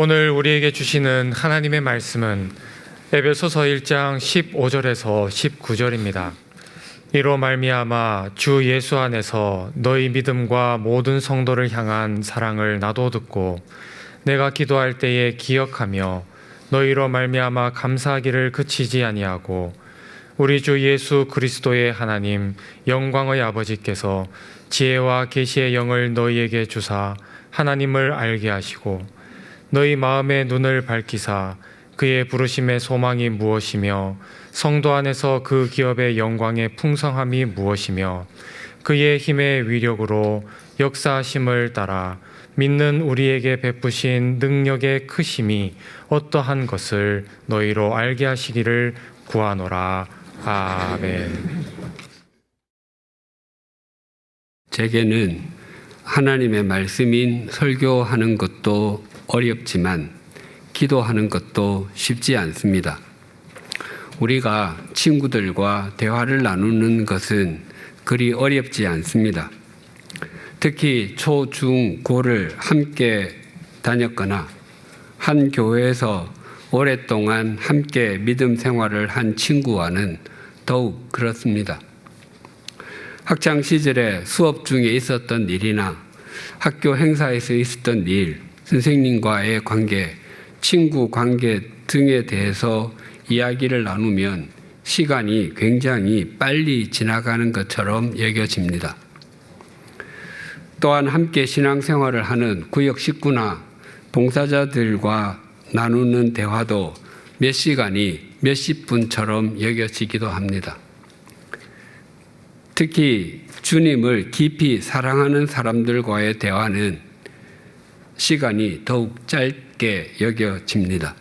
오늘 우리에게 주시는 하나님의 말씀은 에베소서 1장 15절에서 19절입니다. 이로 말미암아 주 예수 안에서 너희 믿음과 모든 성도를 향한 사랑을 나도 듣고 내가 기도할 때에 기억하며 너희로 말미암아 감사하기를 그치지 아니하고 우리 주 예수 그리스도의 하나님 영광의 아버지께서 지혜와 계시의 영을 너희에게 주사 하나님을 알게 하시고 너희 마음의 눈을 밝히사 그의 부르심의 소망이 무엇이며 성도 안에서 그 기업의 영광의 풍성함이 무엇이며 그의 힘의 위력으로 역사하심을 따라 믿는 우리에게 베푸신 능력의 크심이 어떠한 것을 너희로 알게 하시기를 구하노라. 아멘. 제게는 하나님의 말씀인 설교하는 것도 어렵지만 기도하는 것도 쉽지 않습니다. 우리가 친구들과 대화를 나누는 것은 그리 어렵지 않습니다. 특히 초, 중, 고를 함께 다녔거나 한 교회에서 오랫동안 함께 믿음 생활을 한 친구와는 더욱 그렇습니다. 학창 시절에 수업 중에 있었던 일이나 학교 행사에서 있었던 일, 선생님과의 관계, 친구 관계 등에 대해서 이야기를 나누면 시간이 굉장히 빨리 지나가는 것처럼 여겨집니다. 또한 함께 신앙생활을 하는 구역 식구나 봉사자들과 나누는 대화도 몇 시간이 몇십 분처럼 여겨지기도 합니다. 특히 주님을 깊이 사랑하는 사람들과의 대화는 시간이 더욱 짧게 여겨집니다.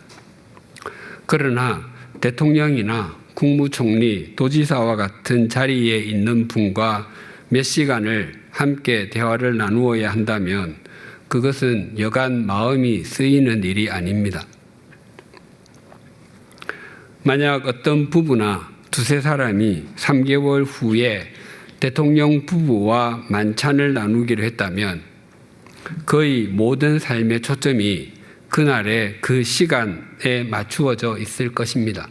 그러나 대통령이나 국무총리, 도지사와 같은 자리에 있는 분과 몇 시간을 함께 대화를 나누어야 한다면 그것은 여간 마음이 쓰이는 일이 아닙니다. 만약 어떤 부부나 두세 사람이 3개월 후에 대통령 부부와 만찬을 나누기로 했다면 거의 모든 삶의 초점이 그날의 그 시간에 맞추어져 있을 것입니다.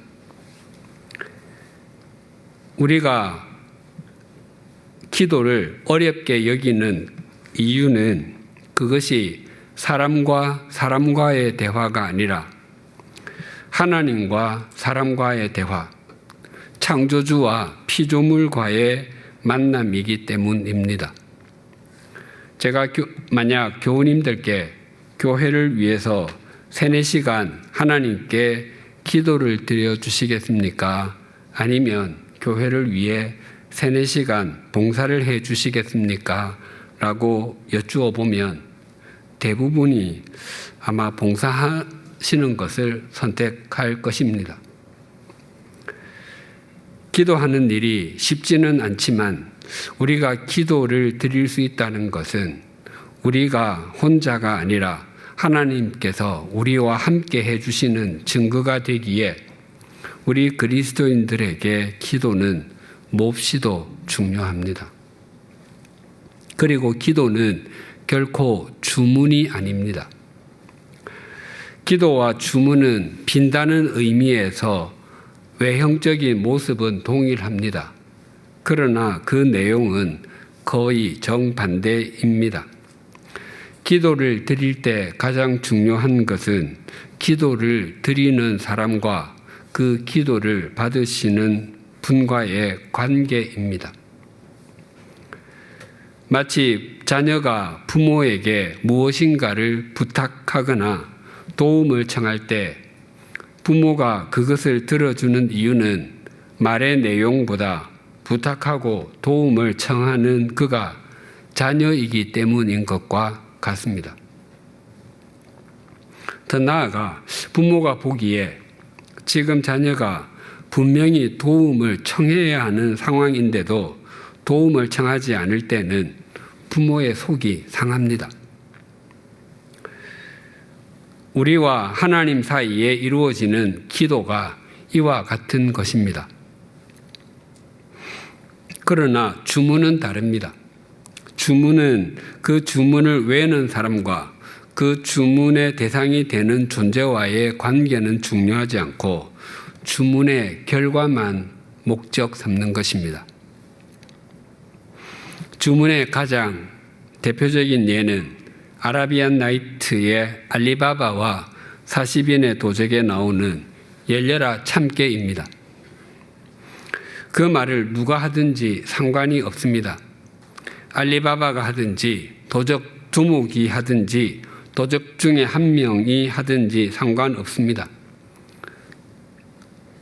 우리가 기도를 어렵게 여기는 이유는 그것이 사람과 사람과의 대화가 아니라 하나님과 사람과의 대화, 창조주와 피조물과의 만남이기 때문입니다. 제가 만약 교우님들께 교회를 위해서 3-4시간 하나님께 기도를 드려주시겠습니까? 아니면 교회를 위해 3-4시간 봉사를 해 주시겠습니까? 라고 여쭈어 보면 대부분이 아마 봉사하시는 것을 선택할 것입니다. 기도하는 일이 쉽지는 않지만 우리가 기도를 드릴 수 있다는 것은 우리가 혼자가 아니라 하나님께서 우리와 함께 해주시는 증거가 되기에 우리 그리스도인들에게 기도는 몹시도 중요합니다. 그리고 기도는 결코 주문이 아닙니다. 기도와 주문은 빈다는 의미에서 외형적인 모습은 동일합니다. 그러나 그 내용은 거의 정반대입니다. 기도를 드릴 때 가장 중요한 것은 기도를 드리는 사람과 그 기도를 받으시는 분과의 관계입니다. 마치 자녀가 부모에게 무엇인가를 부탁하거나 도움을 청할 때 부모가 그것을 들어주는 이유는 말의 내용보다 부탁하고 도움을 청하는 그가 자녀이기 때문인 것과 같습니다. 더 나아가 부모가 보기에 지금 자녀가 분명히 도움을 청해야 하는 상황인데도 도움을 청하지 않을 때는 부모의 속이 상합니다. 우리와 하나님 사이에 이루어지는 기도가 이와 같은 것입니다. 그러나 주문은 다릅니다. 주문은 그 주문을 외는 사람과 그 주문의 대상이 되는 존재와의 관계는 중요하지 않고 주문의 결과만 목적 삼는 것입니다. 주문의 가장 대표적인 예는 아라비안 나이트의 알리바바와 40인의 도적에 나오는 열려라 참깨입니다. 그 말을 누가 하든지 상관이 없습니다. 알리바바가 하든지 도적 두목이 하든지 도적 중에 한 명이 하든지 상관없습니다.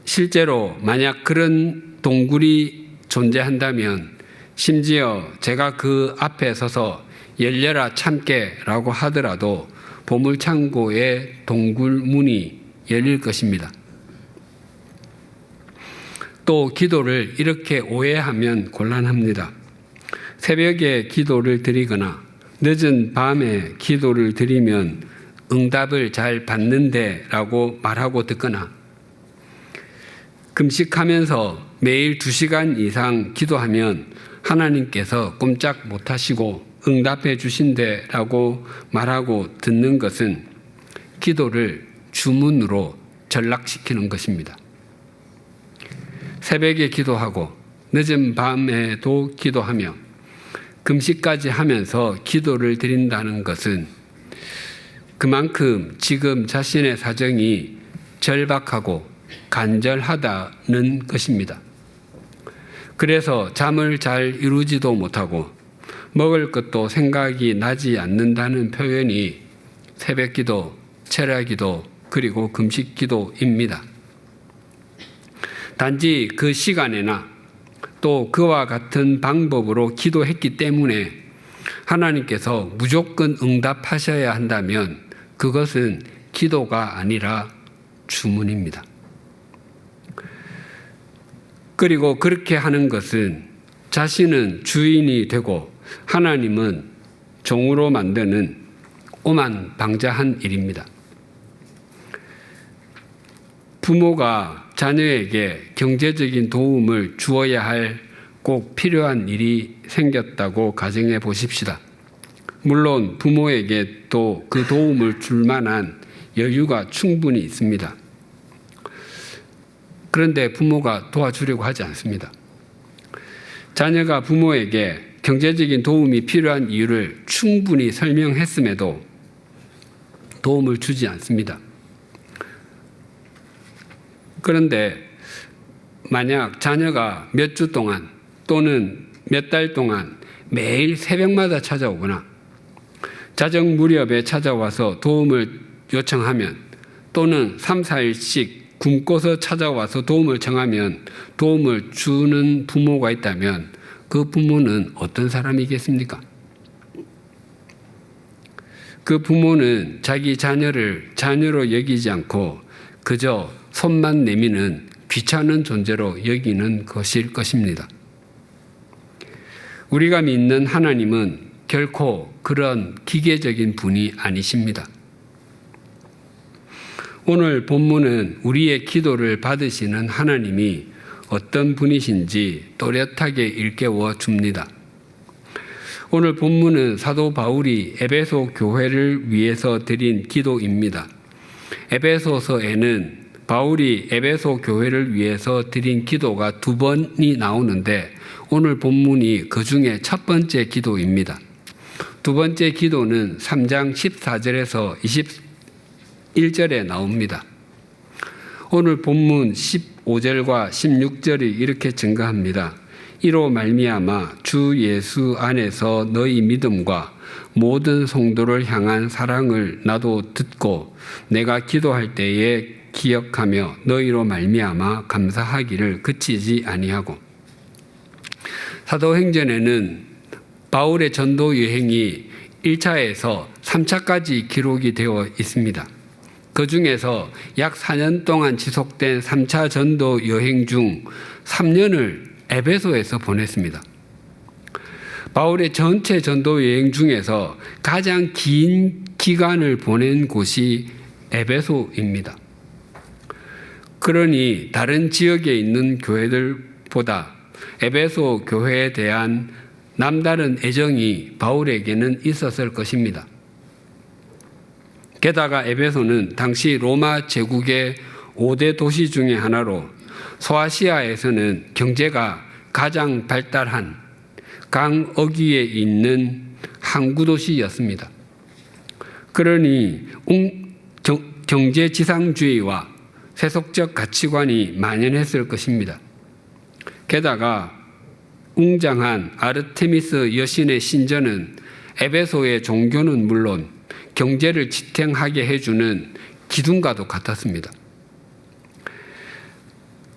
실제로 만약 그런 동굴이 존재한다면 심지어 제가 그 앞에 서서 열려라 참깨라고 하더라도 보물창고의 동굴 문이 열릴 것입니다. 또 기도를 이렇게 오해하면 곤란합니다. 새벽에 기도를 드리거나 늦은 밤에 기도를 드리면 응답을 잘 받는데 라고 말하고 듣거나 금식하면서 매일 2시간 이상 기도하면 하나님께서 꼼짝 못하시고 응답해 주신대 라고 말하고 듣는 것은 기도를 주문으로 전락시키는 것입니다. 새벽에 기도하고 늦은 밤에도 기도하며 금식까지 하면서 기도를 드린다는 것은 그만큼 지금 자신의 사정이 절박하고 간절하다는 것입니다. 그래서 잠을 잘 이루지도 못하고 먹을 것도 생각이 나지 않는다는 표현이 새벽기도, 철야기도, 그리고 금식기도입니다. 단지 그 시간에나 또 그와 같은 방법으로 기도했기 때문에 하나님께서 무조건 응답하셔야 한다면 그것은 기도가 아니라 주문입니다. 그리고 그렇게 하는 것은 자신은 주인이 되고 하나님은 종으로 만드는 오만방자한 일입니다. 부모가 자녀에게 경제적인 도움을 주어야 할 꼭 필요한 일이 생겼다고 가정해 보십시다. 물론 부모에게 또 그 도움을 줄 만한 여유가 충분히 있습니다. 그런데 부모가 도와주려고 하지 않습니다. 자녀가 부모에게 경제적인 도움이 필요한 이유를 충분히 설명했음에도 도움을 주지 않습니다. 그런데 만약 자녀가 몇 주 동안 또는 몇 달 동안 매일 새벽마다 찾아오거나 자정 무렵에 찾아와서 도움을 요청하면 또는 3, 4일씩 굶고서 찾아와서 도움을 청하면 도움을 주는 부모가 있다면 그 부모는 어떤 사람이겠습니까? 그 부모는 자기 자녀를 자녀로 여기지 않고 그저 손만 내미는 귀찮은 존재로 여기는 것일 것입니다. 우리가 믿는 하나님은 결코 그런 기계적인 분이 아니십니다. 오늘 본문은 우리의 기도를 받으시는 하나님이 어떤 분이신지 또렷하게 일깨워 줍니다. 오늘 본문은 사도 바울이 에베소 교회를 위해서 드린 기도입니다. 에베소서에는 바울이 에베소 교회를 위해서 드린 기도가 2번이 나오는데 오늘 본문이 그 중에 첫 번째 기도입니다. 두 번째 기도는 3장 14절에서 21절에 나옵니다. 오늘 본문 15절과 16절이 이렇게 증가합니다. 이로 말미암아 주 예수 안에서 너희 믿음과 모든 성도를 향한 사랑을 나도 듣고 내가 기도할 때에 기억하며 너희로 말미암아 감사하기를 그치지 아니하고. 사도행전에는 바울의 전도 여행이 1차에서 3차까지 기록이 되어 있습니다. 그 중에서 약 4년 동안 지속된 3차 전도 여행 중 3년을 에베소에서 보냈습니다. 바울의 전체 전도 여행 중에서 가장 긴 기간을 보낸 곳이 에베소입니다. 그러니 다른 지역에 있는 교회들보다 에베소 교회에 대한 남다른 애정이 바울에게는 있었을 것입니다. 게다가 에베소는 당시 로마 제국의 5대 도시 중의 하나로 소아시아에서는 경제가 가장 발달한 강 어귀에 있는 항구 도시였습니다. 그러니 경제지상주의와 세속적 가치관이 만연했을 것입니다. 게다가 웅장한 아르테미스 여신의 신전은 에베소의 종교는 물론 경제를 지탱하게 해주는 기둥과도 같았습니다.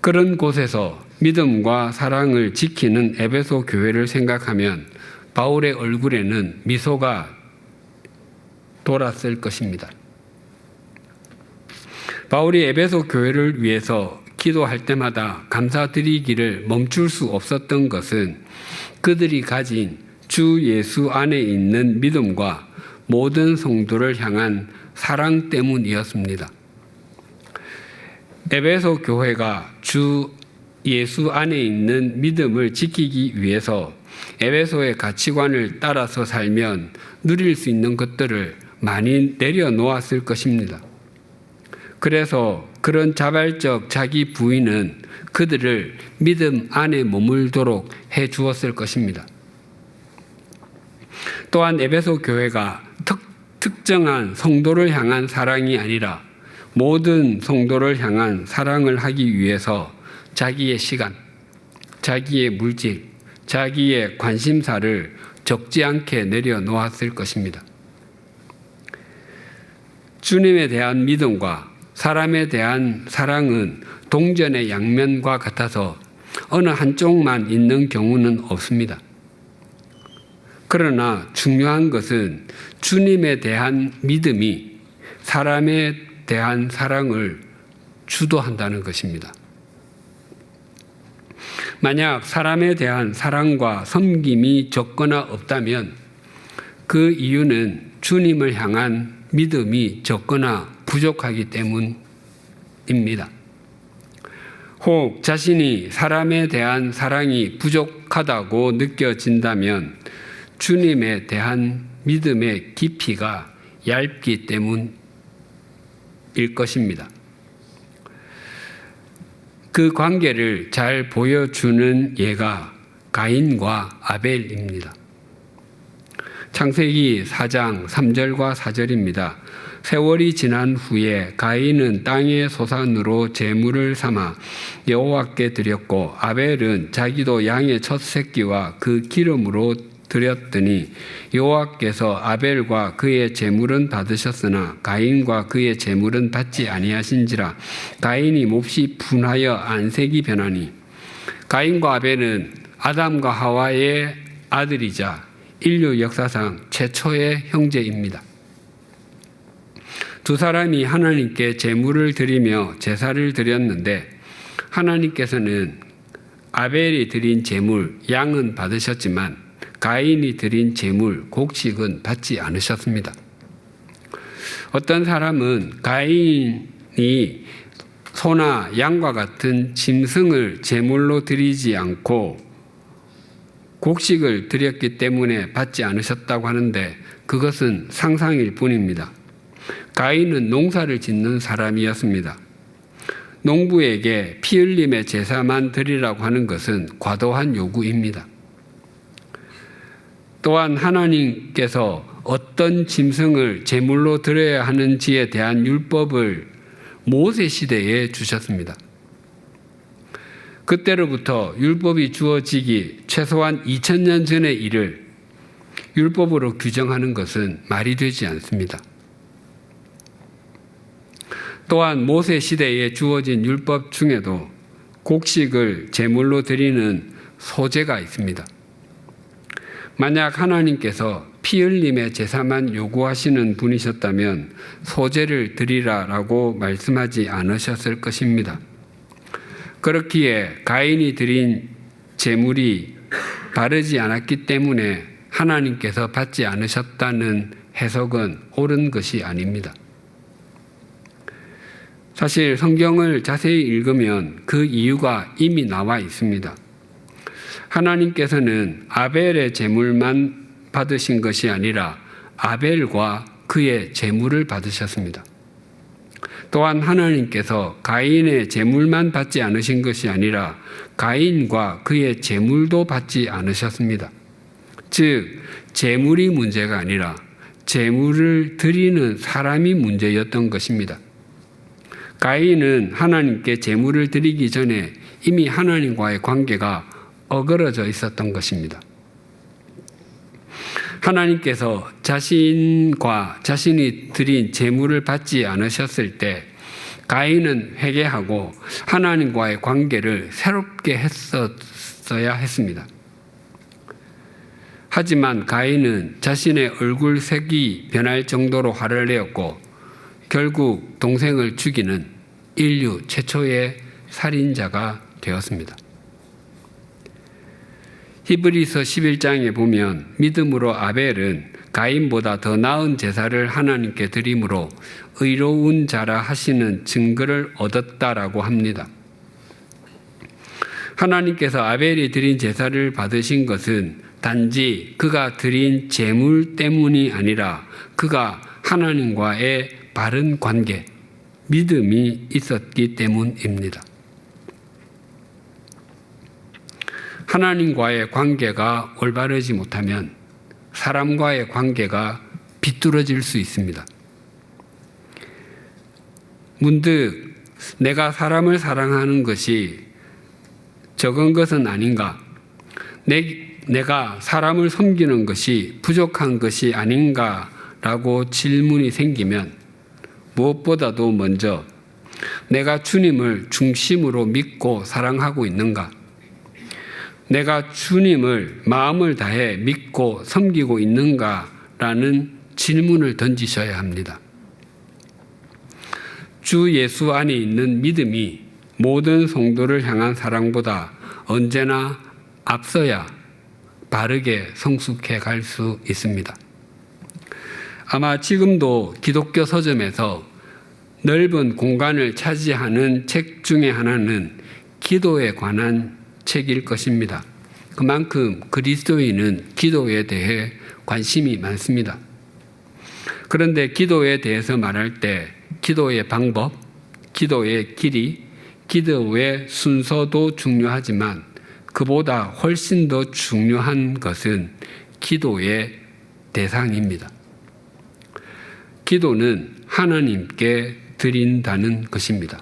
그런 곳에서 믿음과 사랑을 지키는 에베소 교회를 생각하면 바울의 얼굴에는 미소가 돌았을 것입니다. 바울이 에베소 교회를 위해서 기도할 때마다 감사드리기를 멈출 수 없었던 것은 그들이 가진 주 예수 안에 있는 믿음과 모든 성도를 향한 사랑 때문이었습니다. 에베소 교회가 주 예수 안에 있는 믿음을 지키기 위해서 에베소의 가치관을 따라서 살면 누릴 수 있는 것들을 많이 내려놓았을 것입니다. 그래서 그런 자발적 자기 부인은 그들을 믿음 안에 머물도록 해 주었을 것입니다. 또한 에베소 교회가 특정한 성도를 향한 사랑이 아니라 모든 성도를 향한 사랑을 하기 위해서 자기의 시간, 자기의 물질, 자기의 관심사를 적지 않게 내려놓았을 것입니다. 주님에 대한 믿음과 사람에 대한 사랑은 동전의 양면과 같아서 어느 한쪽만 있는 경우는 없습니다. 그러나 중요한 것은 주님에 대한 믿음이 사람에 대한 사랑을 주도한다는 것입니다. 만약 사람에 대한 사랑과 섬김이 적거나 없다면 그 이유는 주님을 향한 믿음이 적거나 부족하기 때문입니다. 혹 자신이 사람에 대한 사랑이 부족하다고 느껴진다면 주님에 대한 믿음의 깊이가 얇기 때문일 것입니다. 그 관계를 잘 보여주는 예가 가인과 아벨입니다. 창세기 4장 3절과 4절입니다. 세월이 지난 후에 가인은 땅의 소산으로 제물을 삼아 여호와께 드렸고 아벨은 자기도 양의 첫 새끼와 그 기름으로 드렸더니 여호와께서 아벨과 그의 제물은 받으셨으나 가인과 그의 제물은 받지 아니하신지라. 가인이 몹시 분하여 안색이 변하니 가인과 아벨은 아담과 하와의 아들이자 인류 역사상 최초의 형제입니다. 두 사람이 하나님께 제물을 드리며 제사를 드렸는데 하나님께서는 아벨이 드린 제물 양은 받으셨지만 가인이 드린 제물 곡식은 받지 않으셨습니다. 어떤 사람은 가인이 소나 양과 같은 짐승을 제물로 드리지 않고 곡식을 드렸기 때문에 받지 않으셨다고 하는데 그것은 상상일 뿐입니다. 가인은 농사를 짓는 사람이었습니다. 농부에게 피 흘림의 제사만 드리라고 하는 것은 과도한 요구입니다. 또한 하나님께서 어떤 짐승을 제물로 드려야 하는지에 대한 율법을 모세 시대에 주셨습니다. 그때로부터 율법이 주어지기 최소한 2000년 전의 일을 율법으로 규정하는 것은 말이 되지 않습니다. 또한 모세 시대에 주어진 율법 중에도 곡식을 제물로 드리는 소제가 있습니다. 만약 하나님께서 피 흘림의 제사만 요구하시는 분이셨다면 소제를 드리라라고 말씀하지 않으셨을 것입니다. 그렇기에 가인이 드린 제물이 바르지 않았기 때문에 하나님께서 받지 않으셨다는 해석은 옳은 것이 아닙니다. 사실 성경을 자세히 읽으면 그 이유가 이미 나와 있습니다. 하나님께서는 아벨의 제물만 받으신 것이 아니라 아벨과 그의 제물을 받으셨습니다. 또한 하나님께서 가인의 제물만 받지 않으신 것이 아니라 가인과 그의 제물도 받지 않으셨습니다. 즉 제물이 문제가 아니라 제물을 드리는 사람이 문제였던 것입니다. 가인은 하나님께 제물을 드리기 전에 이미 하나님과의 관계가 어그러져 있었던 것입니다. 하나님께서 자신과 자신이 드린 제물을 받지 않으셨을 때 가인은 회개하고 하나님과의 관계를 새롭게 했었어야 했습니다. 하지만 가인은 자신의 얼굴색이 변할 정도로 화를 내었고 결국 동생을 죽이는 인류 최초의 살인자가 되었습니다. 히브리서 11장에 보면 믿음으로 아벨은 가인보다 더 나은 제사를 하나님께 드림으로 의로운 자라 하시는 증거를 얻었다라고 합니다. 하나님께서 아벨이 드린 제사를 받으신 것은 단지 그가 드린 제물 때문이 아니라 그가 하나님과의 바른 관계, 믿음이 있었기 때문입니다. 하나님과의 관계가 올바르지 못하면 사람과의 관계가 비뚤어질 수 있습니다. 문득 내가 사람을 사랑하는 것이 적은 것은 아닌가? 내가 사람을 섬기는 것이 부족한 것이 아닌가라고 질문이 생기면 무엇보다도 먼저 내가 주님을 중심으로 믿고 사랑하고 있는가? 내가 주님을 마음을 다해 믿고 섬기고 있는가라는 질문을 던지셔야 합니다. 주 예수 안에 있는 믿음이 모든 성도를 향한 사랑보다 언제나 앞서야 바르게 성숙해 갈 수 있습니다. 아마 지금도 기독교 서점에서 넓은 공간을 차지하는 책 중에 하나는 기도에 관한 책일 것입니다. 그만큼 그리스도인은 기도에 대해 관심이 많습니다. 그런데 기도에 대해서 말할 때 기도의 방법, 기도의 길이, 기도의 순서도 중요하지만 그보다 훨씬 더 중요한 것은 기도의 대상입니다. 기도는 하나님께 드린다는 것입니다.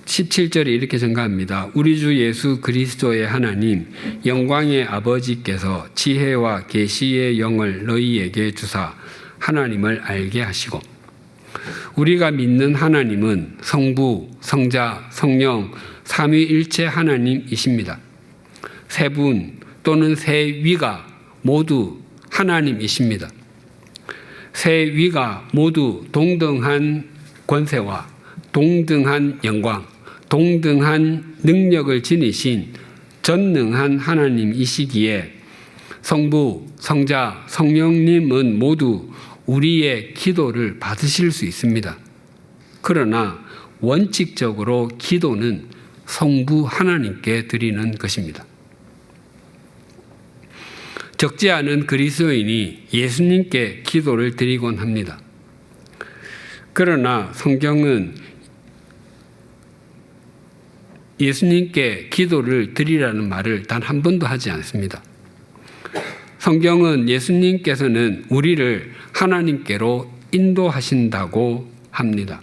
17절에 이렇게 전가합니다. 우리 주 예수 그리스도의 하나님 영광의 아버지께서 지혜와 계시의 영을 너희에게 주사 하나님을 알게 하시고, 우리가 믿는 하나님은 성부, 성자, 성령 삼위일체 하나님이십니다. 세 분 또는 세 위가 모두 하나님이십니다. 세 위가 모두 동등한 권세와 동등한 영광, 동등한 능력을 지니신 전능한 하나님이시기에 성부, 성자, 성령님은 모두 우리의 기도를 받으실 수 있습니다. 그러나 원칙적으로 기도는 성부 하나님께 드리는 것입니다. 적지 않은 그리스도인이 예수님께 기도를 드리곤 합니다. 그러나 성경은 예수님께 기도를 드리라는 말을 단 한 번도 하지 않습니다. 성경은 예수님께서는 우리를 하나님께로 인도하신다고 합니다.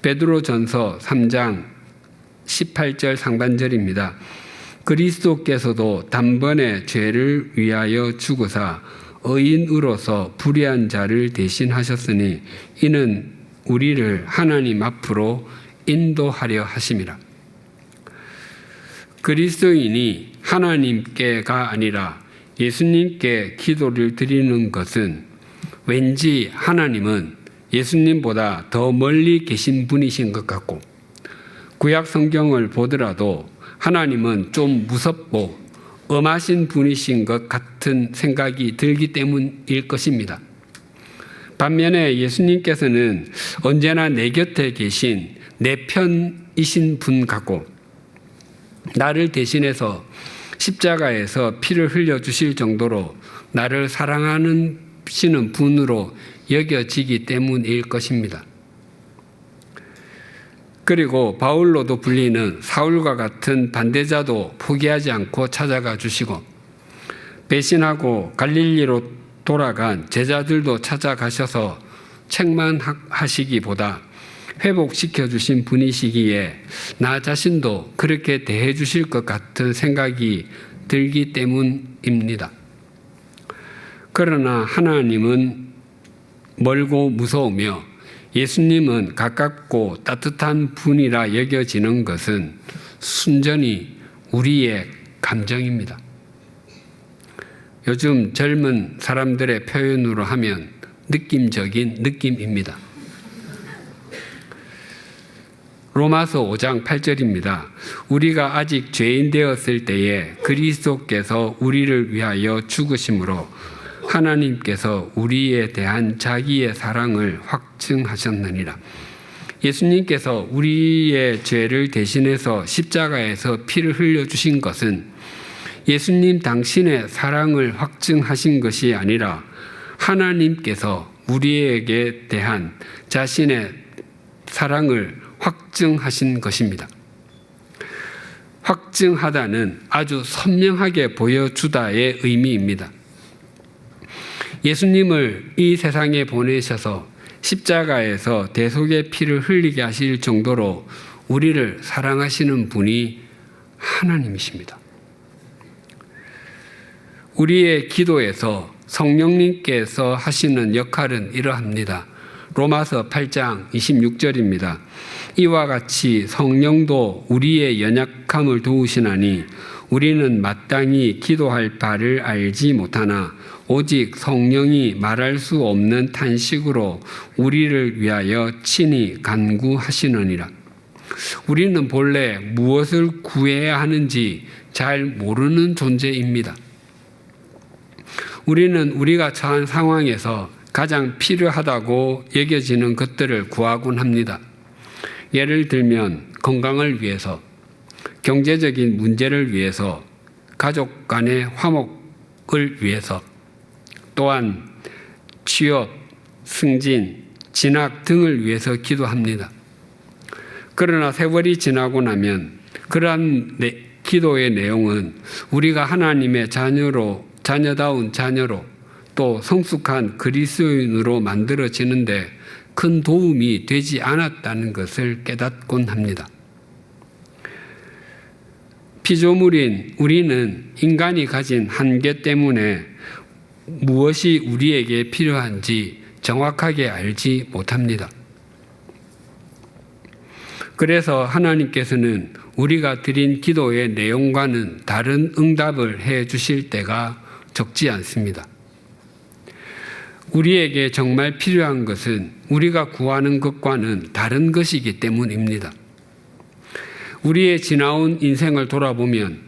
베드로전서 3장 18절 상반절입니다. 그리스도께서도 단번에 죄를 위하여 죽으사 의인으로서 불의한 자를 대신하셨으니 이는 우리를 하나님 앞으로 인도하려 하심이라. 그리스도인이 하나님께가 아니라 예수님께 기도를 드리는 것은 왠지 하나님은 예수님보다 더 멀리 계신 분이신 것 같고, 구약 성경을 보더라도 하나님은 좀 무섭고 엄하신 분이신 것 같은 생각이 들기 때문일 것입니다. 반면에 예수님께서는 언제나 내 곁에 계신 내 편이신 분 같고, 나를 대신해서 십자가에서 피를 흘려주실 정도로 나를 사랑하시는 분으로 여겨지기 때문일 것입니다. 그리고 바울로도 불리는 사울과 같은 반대자도 포기하지 않고 찾아가 주시고, 배신하고 갈릴리로 돌아간 제자들도 찾아가셔서 책만 하시기보다 회복시켜 주신 분이시기에 나 자신도 그렇게 대해 주실 것 같은 생각이 들기 때문입니다. 그러나 하나님은 멀고 무서우며 예수님은 가깝고 따뜻한 분이라 여겨지는 것은 순전히 우리의 감정입니다. 요즘 젊은 사람들의 표현으로 하면 느낌적인 느낌입니다. 로마서 5장 8절입니다. 우리가 아직 죄인 되었을 때에 그리스도께서 우리를 위하여 죽으심으로 하나님께서 우리에 대한 자기의 사랑을 확증하셨느니라. 예수님께서 우리의 죄를 대신해서 십자가에서 피를 흘려주신 것은 예수님 당신의 사랑을 확증하신 것이 아니라 하나님께서 우리에게 대한 자신의 사랑을 확증하신 것입니다. 확증하다는 아주 선명하게 보여주다의 의미입니다. 예수님을 이 세상에 보내셔서 십자가에서 대속의 피를 흘리게 하실 정도로 우리를 사랑하시는 분이 하나님이십니다. 우리의 기도에서 성령님께서 하시는 역할은 이러합니다. 로마서 8장 26절입니다. 이와 같이 성령도 우리의 연약함을 도우시나니 우리는 마땅히 기도할 바를 알지 못하나 오직 성령이 말할 수 없는 탄식으로 우리를 위하여 친히 간구하시느니라. 우리는 본래 무엇을 구해야 하는지 잘 모르는 존재입니다. 우리는 우리가 처한 상황에서 가장 필요하다고 여겨지는 것들을 구하곤 합니다. 예를 들면 건강을 위해서, 경제적인 문제를 위해서, 가족 간의 화목을 위해서, 또한 취업, 승진, 진학 등을 위해서 기도합니다. 그러나 세월이 지나고 나면 그러한 기도의 내용은 우리가 하나님의 자녀다운 자녀로 또 성숙한 그리스도인으로 만들어지는데 큰 도움이 되지 않았다는 것을 깨닫곤 합니다. 피조물인 우리는 인간이 가진 한계 때문에 무엇이 우리에게 필요한지 정확하게 알지 못합니다. 그래서 하나님께서는 우리가 드린 기도의 내용과는 다른 응답을 해 주실 때가 적지 않습니다. 우리에게 정말 필요한 것은 우리가 구하는 것과는 다른 것이기 때문입니다. 우리의 지나온 인생을 돌아보면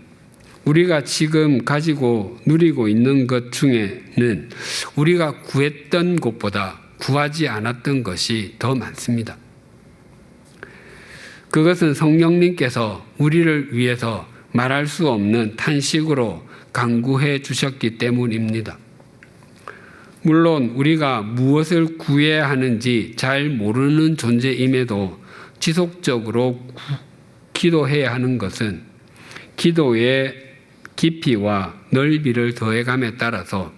우리가 지금 가지고 누리고 있는 것 중에는 우리가 구했던 것보다 구하지 않았던 것이 더 많습니다. 그것은 성령님께서 우리를 위해서 말할 수 없는 탄식으로 간구해 주셨기 때문입니다. 물론 우리가 무엇을 구해야 하는지 잘 모르는 존재임에도 지속적으로 기도해야 하는 것은 기도의 깊이와 넓이를 더해감에 따라서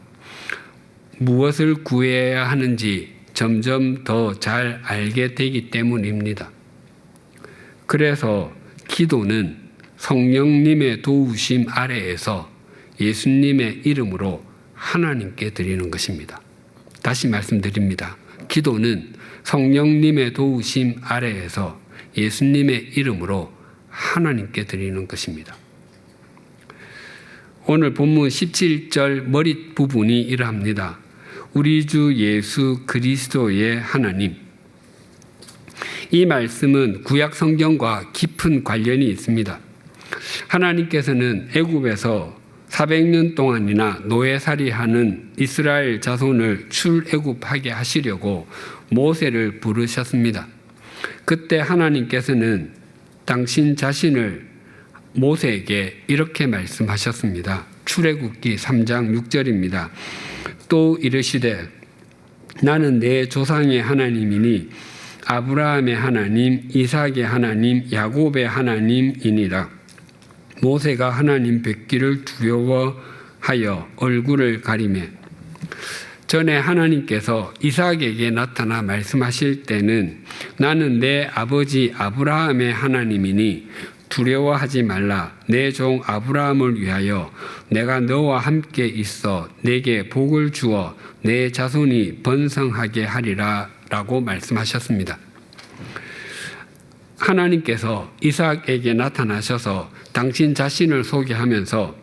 무엇을 구해야 하는지 점점 더 잘 알게 되기 때문입니다. 그래서 기도는 성령님의 도우심 아래에서 예수님의 이름으로 하나님께 드리는 것입니다. 다시 말씀드립니다. 기도는 성령님의 도우심 아래에서 예수님의 이름으로 하나님께 드리는 것입니다. 오늘 본문 17절 머리 부분이 이러합니다. 우리 주 예수 그리스도의 하나님. 이 말씀은 구약 성경과 깊은 관련이 있습니다. 하나님께서는 애굽에서 400년 동안이나 노예살이하는 이스라엘 자손을 출애굽하게 하시려고 모세를 부르셨습니다. 그때 하나님께서는 당신 자신을 모세에게 이렇게 말씀하셨습니다. 출애굽기 3장 6절입니다. 또 이르시되 나는 내 조상의 하나님이니 아브라함의 하나님, 이삭의 하나님, 야곱의 하나님이니라. 모세가 하나님 뵙기를 두려워하여 얼굴을 가리매. 전에 하나님께서 이삭에게 나타나 말씀하실 때는 나는 내 아버지 아브라함의 하나님이니 두려워하지 말라. 내 종 아브라함을 위하여 내가 너와 함께 있어 내게 복을 주어 내 자손이 번성하게 하리라 라고 말씀하셨습니다. 하나님께서 이삭에게 나타나셔서 당신 자신을 소개하면서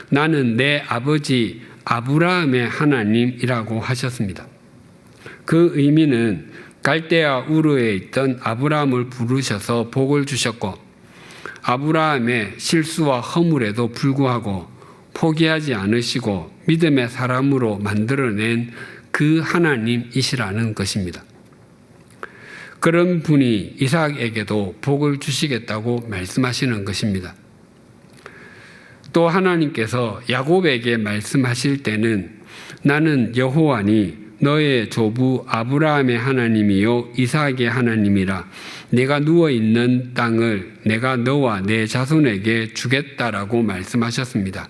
나는 내 아버지 아브라함의 하나님이라고 하셨습니다. 그 의미는 갈대아 우르에 있던 아브라함을 부르셔서 복을 주셨고 아브라함의 실수와 허물에도 불구하고 포기하지 않으시고 믿음의 사람으로 만들어낸 그 하나님이시라는 것입니다. 그런 분이 이삭에게도 복을 주시겠다고 말씀하시는 것입니다. 또 하나님께서 야곱에게 말씀하실 때는 나는 여호와니 너의 조부 아브라함의 하나님이요 이삭의 하나님이라. 내가 누워있는 땅을 내가 너와 내 자손에게 주겠다라고 말씀하셨습니다.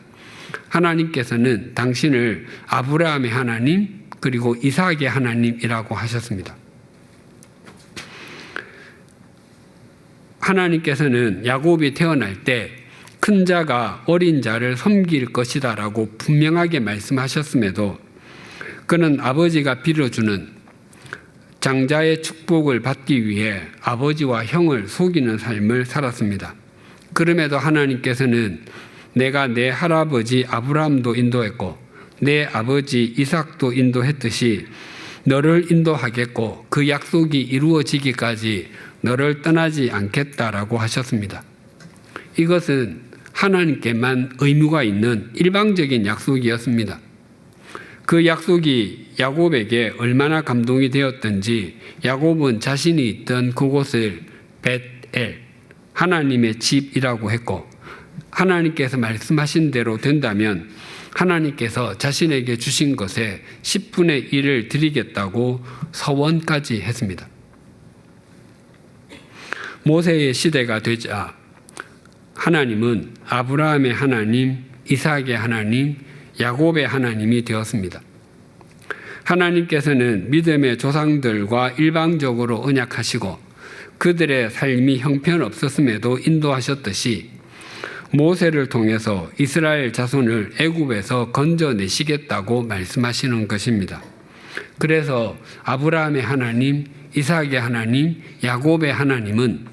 하나님께서는 당신을 아브라함의 하나님 그리고 이삭의 하나님이라고 하셨습니다. 하나님께서는 야곱이 태어날 때 큰 자가 어린 자를 섬길 것이다 라고 분명하게 말씀하셨음에도 그는 아버지가 빌어주는 장자의 축복을 받기 위해 아버지와 형을 속이는 삶을 살았습니다. 그럼에도 하나님께서는 내가 내 할아버지 아브라함도 인도했고 내 아버지 이삭도 인도했듯이 너를 인도하겠고 그 약속이 이루어지기까지 너를 떠나지 않겠다라고 하셨습니다. 이것은 하나님께만 의무가 있는 일방적인 약속이었습니다. 그 약속이 야곱에게 얼마나 감동이 되었던지 야곱은 자신이 있던 그곳을 벳엘, 하나님의 집이라고 했고 하나님께서 말씀하신 대로 된다면 하나님께서 자신에게 주신 것에 10분의 1을 드리겠다고 서원까지 했습니다. 모세의 시대가 되자 하나님은 아브라함의 하나님, 이삭의 하나님, 야곱의 하나님이 되었습니다. 하나님께서는 믿음의 조상들과 일방적으로 언약하시고 그들의 삶이 형편없었음에도 인도하셨듯이 모세를 통해서 이스라엘 자손을 애굽에서 건져내시겠다고 말씀하시는 것입니다. 그래서 아브라함의 하나님, 이삭의 하나님, 야곱의 하나님은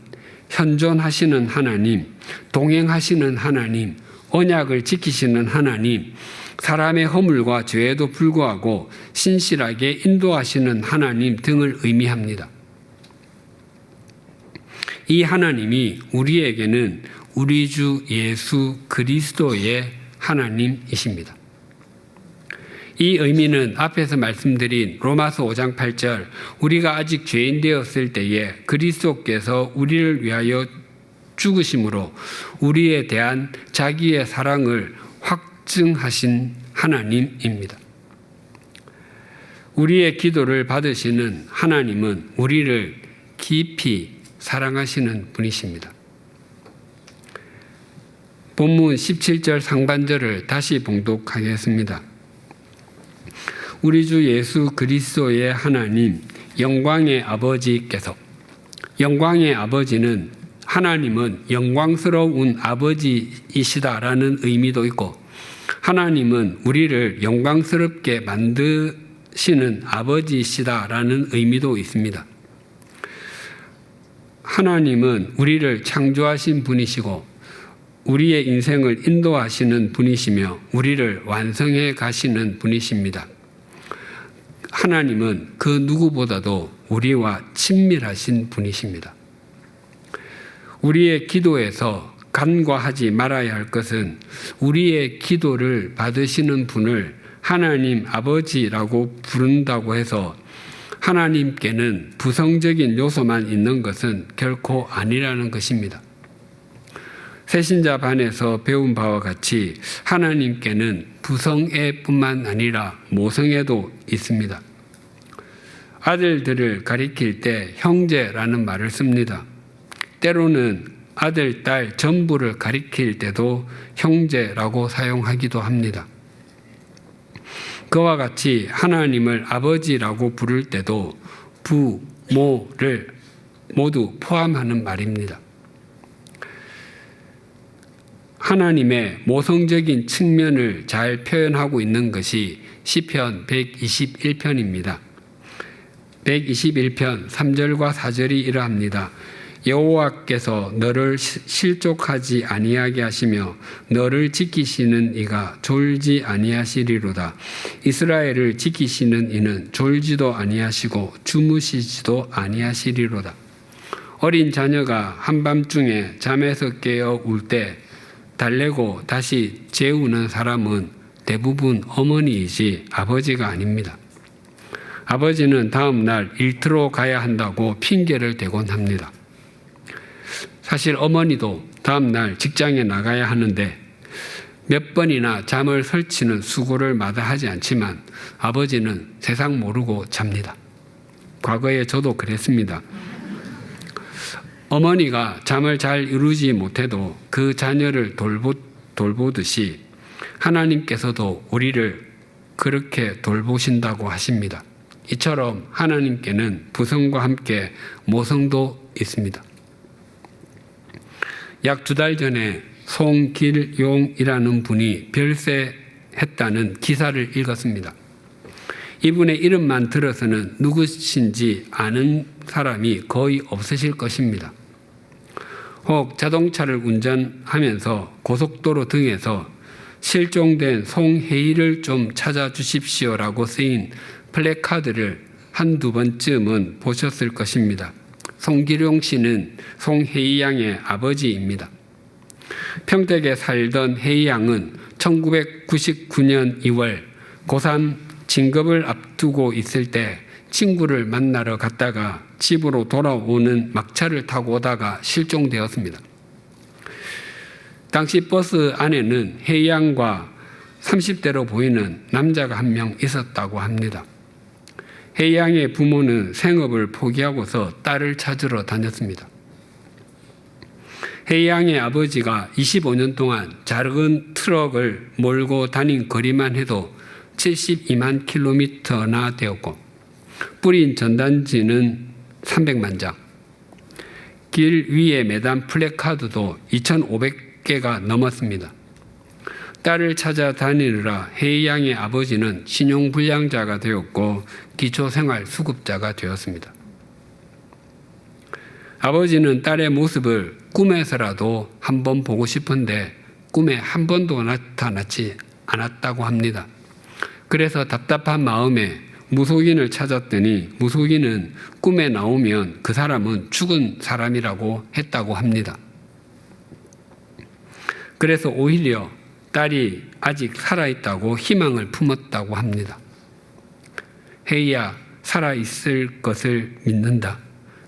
현존하시는 하나님, 동행하시는 하나님, 언약을 지키시는 하나님, 사람의 허물과 죄에도 불구하고 신실하게 인도하시는 하나님 등을 의미합니다. 이 하나님이 우리에게는 우리 주 예수 그리스도의 하나님이십니다. 이 의미는 앞에서 말씀드린 로마서 5장 8절 우리가 아직 죄인 되었을 때에 그리스도께서 우리를 위하여 죽으심으로 우리에 대한 자기의 사랑을 확증하신 하나님입니다. 우리의 기도를 받으시는 하나님은 우리를 깊이 사랑하시는 분이십니다. 본문 17절 상반절을 다시 봉독하겠습니다. 우리 주 예수 그리스도의 하나님, 영광의 아버지께서, 영광의 아버지는 하나님은 영광스러운 아버지이시다라는 의미도 있고 하나님은 우리를 영광스럽게 만드시는 아버지이시다라는 의미도 있습니다. 하나님은 우리를 창조하신 분이시고 우리의 인생을 인도하시는 분이시며 우리를 완성해 가시는 분이십니다. 하나님은 그 누구보다도 우리와 친밀하신 분이십니다. 우리의 기도에서 간과하지 말아야 할 것은 우리의 기도를 받으시는 분을 하나님 아버지라고 부른다고 해서 하나님께는 부성적인 요소만 있는 것은 결코 아니라는 것입니다. 새신자반에서 배운 바와 같이 하나님께는 부성애뿐만 아니라 모성애도 있습니다. 아들들을 가리킬 때 형제라는 말을 씁니다. 때로는 아들, 딸 전부를 가리킬 때도 형제라고 사용하기도 합니다. 그와 같이 하나님을 아버지라고 부를 때도 부, 모를 모두 포함하는 말입니다. 하나님의 모성적인 측면을 잘 표현하고 있는 것이 시편 121편입니다. 121편 3절과 4절이 이러합니다. 여호와께서 너를 실족하지 아니하게 하시며 너를 지키시는 이가 졸지 아니하시리로다. 이스라엘을 지키시는 이는 졸지도 아니하시고 주무시지도 아니하시리로다. 어린 자녀가 한밤중에 잠에서 깨어 울 때 달래고 다시 재우는 사람은 대부분 어머니이지 아버지가 아닙니다. 아버지는 다음 날 일터로 가야 한다고 핑계를 대곤 합니다. 사실 어머니도 다음 날 직장에 나가야 하는데 몇 번이나 잠을 설치는 수고를 마다하지 않지만 아버지는 세상 모르고 잡니다. 과거에 저도 그랬습니다. 어머니가 잠을 잘 이루지 못해도 그 자녀를 돌보듯이 하나님께서도 우리를 그렇게 돌보신다고 하십니다. 이처럼 하나님께는 부성과 함께 모성도 있습니다. 약 2달 전에 송길용이라는 분이 별세했다는 기사를 읽었습니다. 이분의 이름만 들어서는 누구신지 아는 사람이 거의 없으실 것입니다. 혹 자동차를 운전하면서 고속도로 등에서 실종된 송혜일을 좀 찾아주십시오라고 쓰인 플래카드를 한두 번쯤은 보셨을 것입니다. 송길용 씨는 송혜희 양의 아버지입니다. 평택에 살던 혜희 양은 1999년 2월 고3 진급을 앞두고 있을 때 친구를 만나러 갔다가 집으로 돌아오는 막차를 타고 오다가 실종되었습니다. 당시 버스 안에는 혜희 양과 30대로 보이는 남자가 한 명 있었다고 합니다. 혜희 양의 부모는 생업을 포기하고서 딸을 찾으러 다녔습니다. 혜희 양의 아버지가 25년 동안 작은 트럭을 몰고 다닌 거리만 해도 72만 킬로미터나 되었고 뿌린 전단지는 300만 장, 길 위에 매단 플래카드도 2,500개가 넘었습니다. 딸을 찾아다니느라 혜희 양의 아버지는 신용불량자가 되었고 기초생활수급자가 되었습니다. 아버지는 딸의 모습을 꿈에서라도 한번 보고 싶은데 꿈에 한 번도 나타나지 않았다고 합니다. 그래서 답답한 마음에 무속인을 찾았더니 무속인은 꿈에 나오면 그 사람은 죽은 사람이라고 했다고 합니다. 그래서 오히려 딸이 아직 살아있다고 희망을 품었다고 합니다. 혜희야, 살아있을 것을 믿는다.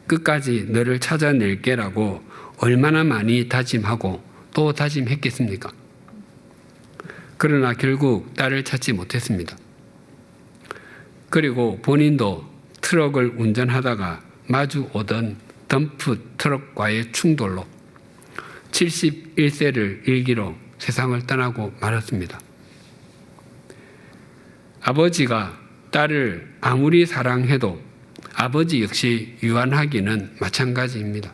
끝까지 너를 찾아낼게라고 얼마나 많이 다짐하고 또 다짐했겠습니까? 그러나 결국 딸을 찾지 못했습니다. 그리고 본인도 트럭을 운전하다가 마주 오던 덤프 트럭과의 충돌로 71세를 일기로 세상을 떠나고 말았습니다. 아버지가 딸을 아무리 사랑해도 아버지 역시 유한하기는 마찬가지입니다.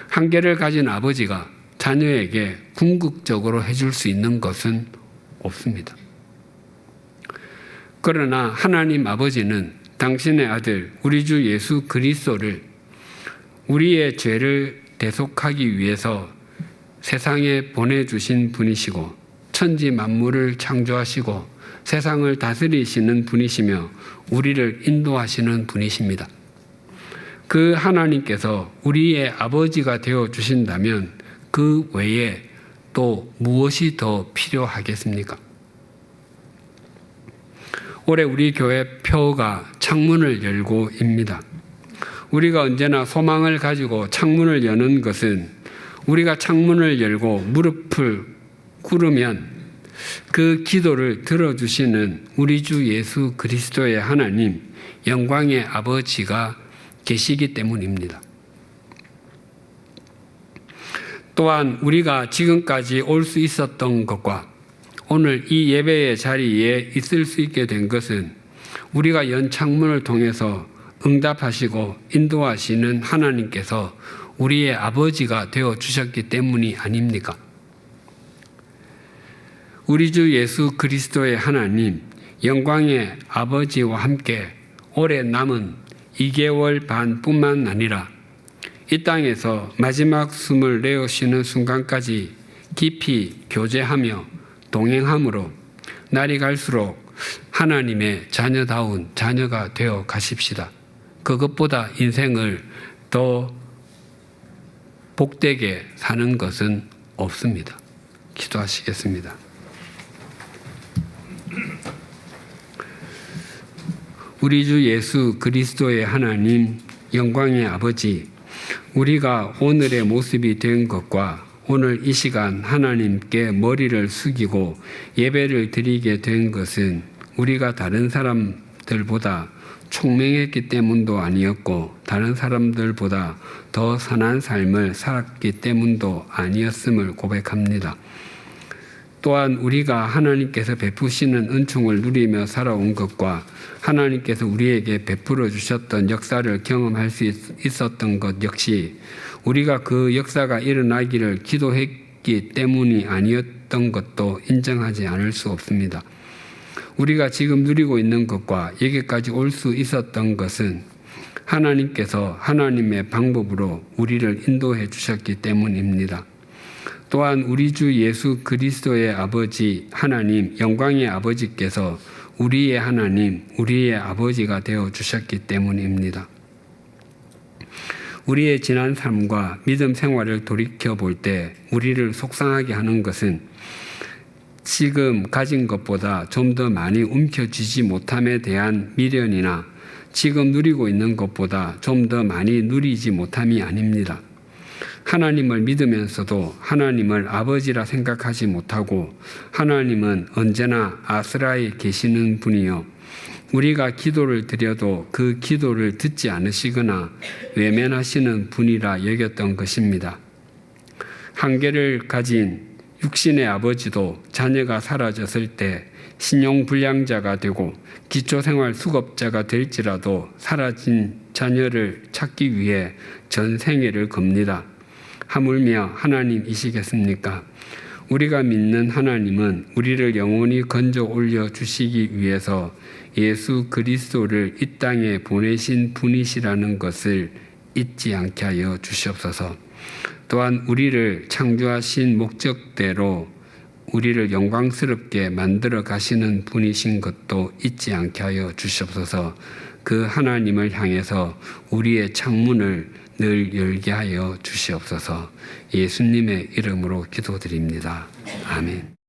한계를 가진 아버지가 자녀에게 궁극적으로 해줄 수 있는 것은 없습니다. 그러나 하나님 아버지는 당신의 아들 우리 주 예수 그리스도를 우리의 죄를 대속하기 위해서 세상에 보내주신 분이시고 천지 만물을 창조하시고 세상을 다스리시는 분이시며 우리를 인도하시는 분이십니다. 그 하나님께서 우리의 아버지가 되어 주신다면 그 외에 또 무엇이 더 필요하겠습니까? 올해 우리 교회 표가 창문을 열고입니다. 우리가 언제나 소망을 가지고 창문을 여는 것은 우리가 창문을 열고 무릎을 꿇으면 그 기도를 들어주시는 우리 주 예수 그리스도의 하나님, 영광의 아버지가 계시기 때문입니다. 또한 우리가 지금까지 올 수 있었던 것과 오늘 이 예배의 자리에 있을 수 있게 된 것은 우리가 연 창문을 통해서 응답하시고 인도하시는 하나님께서 우리의 아버지가 되어 주셨기 때문이 아닙니까? 우리 주 예수 그리스도의 하나님, 영광의 아버지와 함께 올해 남은 2개월 반뿐만 아니라 이 땅에서 마지막 숨을 내쉬는 순간까지 깊이 교제하며 동행함으로 날이 갈수록 하나님의 자녀다운 자녀가 되어 가십시다. 그것보다 인생을 더 복되게 사는 것은 없습니다. 기도하시겠습니다. 우리 주 예수 그리스도의 하나님, 영광의 아버지, 우리가 오늘의 모습이 된 것과 오늘 이 시간 하나님께 머리를 숙이고 예배를 드리게 된 것은 우리가 다른 사람들보다 총명했기 때문도 아니었고 다른 사람들보다 더 선한 삶을 살았기 때문도 아니었음을 고백합니다. 또한 우리가 하나님께서 베푸시는 은총을 누리며 살아온 것과 하나님께서 우리에게 베풀어 주셨던 역사를 경험할 수 있었던 것 역시 우리가 그 역사가 일어나기를 기도했기 때문이 아니었던 것도 인정하지 않을 수 없습니다. 우리가 지금 누리고 있는 것과 여기까지 올 수 있었던 것은 하나님께서 하나님의 방법으로 우리를 인도해 주셨기 때문입니다. 또한 우리 주 예수 그리스도의 아버지 하나님, 영광의 아버지께서 우리의 하나님, 우리의 아버지가 되어 주셨기 때문입니다. 우리의 지난 삶과 믿음 생활을 돌이켜 볼 때 우리를 속상하게 하는 것은 지금 가진 것보다 좀 더 많이 움켜쥐지 못함에 대한 미련이나 지금 누리고 있는 것보다 좀 더 많이 누리지 못함이 아닙니다. 하나님을 믿으면서도 하나님을 아버지라 생각하지 못하고 하나님은 언제나 아스라에 계시는 분이요 우리가 기도를 드려도 그 기도를 듣지 않으시거나 외면하시는 분이라 여겼던 것입니다. 한계를 가진 육신의 아버지도 자녀가 사라졌을 때 신용불량자가 되고 기초생활 수급자가 될지라도 사라진 자녀를 찾기 위해 전 생애를 겁니다. 하물며 하나님이시겠습니까? 우리가 믿는 하나님은 우리를 영원히 건져 올려 주시기 위해서 예수 그리스도를 이 땅에 보내신 분이시라는 것을 잊지 않게 하여 주시옵소서. 또한 우리를 창조하신 목적대로 우리를 영광스럽게 만들어 가시는 분이신 것도 잊지 않게 하여 주시옵소서. 그 하나님을 향해서 우리의 창문을 늘 열게 하여 주시옵소서. 예수님의 이름으로 기도드립니다. 아멘.